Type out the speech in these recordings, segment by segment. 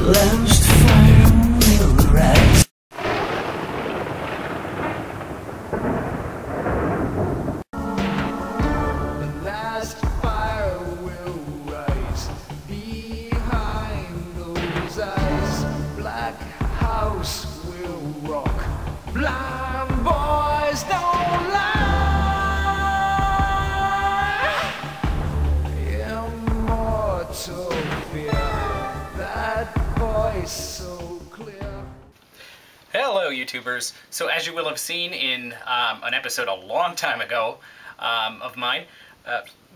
last fire will rise. The last fire will rise behind those eyes. Black house will rock. Blind boys don't lie. Immortal fear, that voice so clear. Hello YouTubers. So as you will have seen in an episode a long time ago of mine,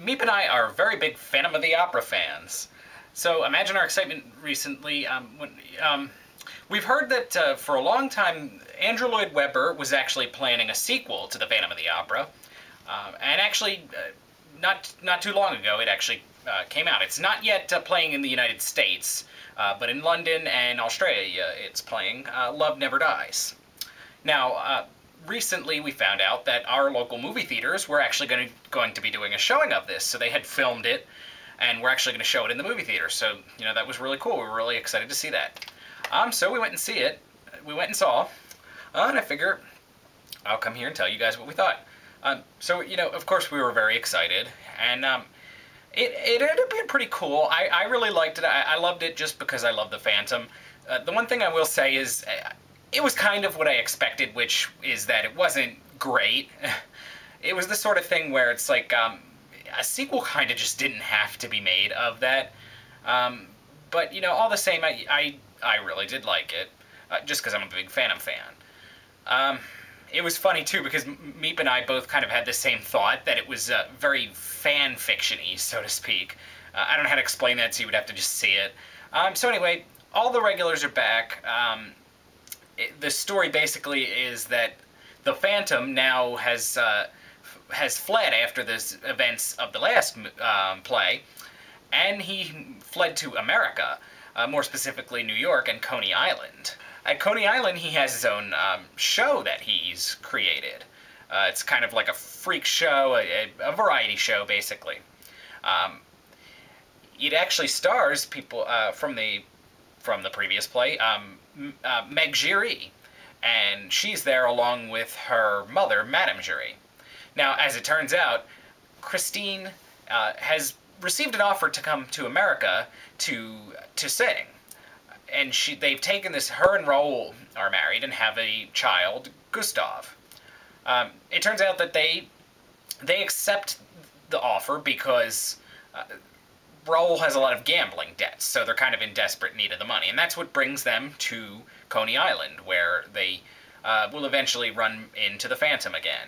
Meep and I are very big Phantom of the Opera fans. So imagine our excitement recently when we've heard that for a long time Andrew Lloyd Weber was actually planning a sequel to the Phantom of the Opera, and actually not too long ago it actually came out. It's not yet playing in the United States, but in London and Australia it's playing Love Never Dies. Now, recently we found out that our local movie theaters were actually going to be doing a showing of this, so they had filmed it and we're actually going to show it in the movie theater, so you know, that was really cool. We were really excited to see that. So we went and see it. We went and saw, and I figure I'll come here and tell you guys what we thought. So, you know, of course we were very excited, and it ended up being pretty cool. I really liked it. I loved it just because I love the Phantom. The one thing I will say is it was kind of what I expected, which is that it wasn't great. It was the sort of thing where it's like a sequel kind of just didn't have to be made of that. But, you know, all the same, I really did like it, just because I'm a big Phantom fan. It was funny, too, because Meep and I both kind of had the same thought, that it was very fan fiction-y, so to speak. I don't know how to explain that, so you would have to just see it. So anyway, all the regulars are back. The story basically is that the Phantom now has fled after the events of the last play, and he fled to America, more specifically New York and Coney Island. At Coney Island, he has his own show that he's created. It's kind of like a freak show, a variety show, basically. It actually stars people from the previous play, Meg Giry, and she's there along with her mother, Madame Giry. Now, as it turns out, Christine has received an offer to come to America to sing. And they've taken this, her and Raoul are married and have a child, Gustav. It turns out that they accept the offer because Raoul has a lot of gambling debts, so they're kind of in desperate need of the money. And that's what brings them to Coney Island, where they will eventually run into the Phantom again.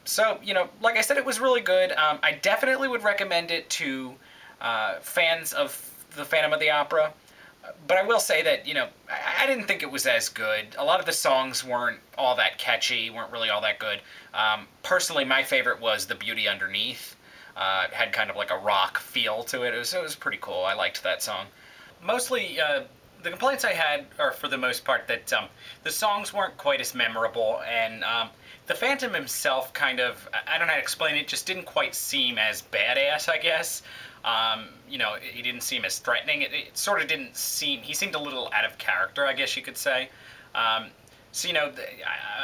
So, you know, like I said, it was really good. I definitely would recommend it to fans of the Phantom of the Opera. But I will say that, you know, I didn't think it was as good. A lot of the songs weren't all that catchy, weren't really all that good. Personally, my favorite was The Beauty Underneath. It had kind of like a rock feel to it. It was pretty cool. I liked that song. Mostly, the complaints I had are, for the most part, that the songs weren't quite as memorable, and the Phantom himself kind of, I don't know how to explain it, just didn't quite seem as badass, I guess. You know, he didn't seem as threatening. It sort of didn't seem, he seemed a little out of character, I guess you could say. So, you know,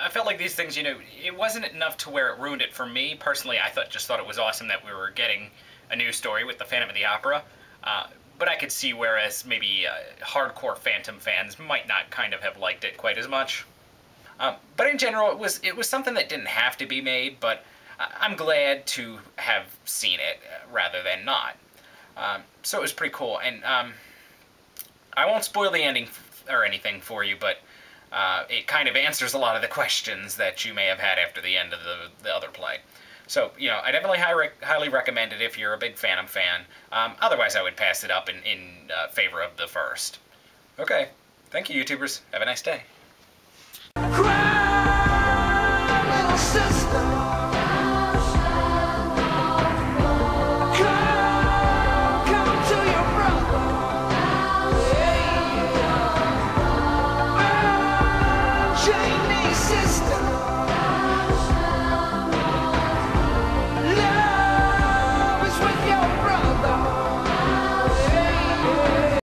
I felt like these things, you know, it wasn't enough to where it ruined it for me. Personally, I just thought it was awesome that we were getting a new story with the Phantom of the Opera. But I could see whereas maybe hardcore Phantom fans might not kind of have liked it quite as much. But in general, it was something that didn't have to be made, but I'm glad to have seen it rather than not. So it was pretty cool, and I won't spoil the ending or anything for you, but it kind of answers a lot of the questions that you may have had after the end of the other play. So, you know, I definitely highly recommend it if you're a big Phantom fan. Otherwise, I would pass it up in favor of the first. Okay, thank you, YouTubers. Have a nice day.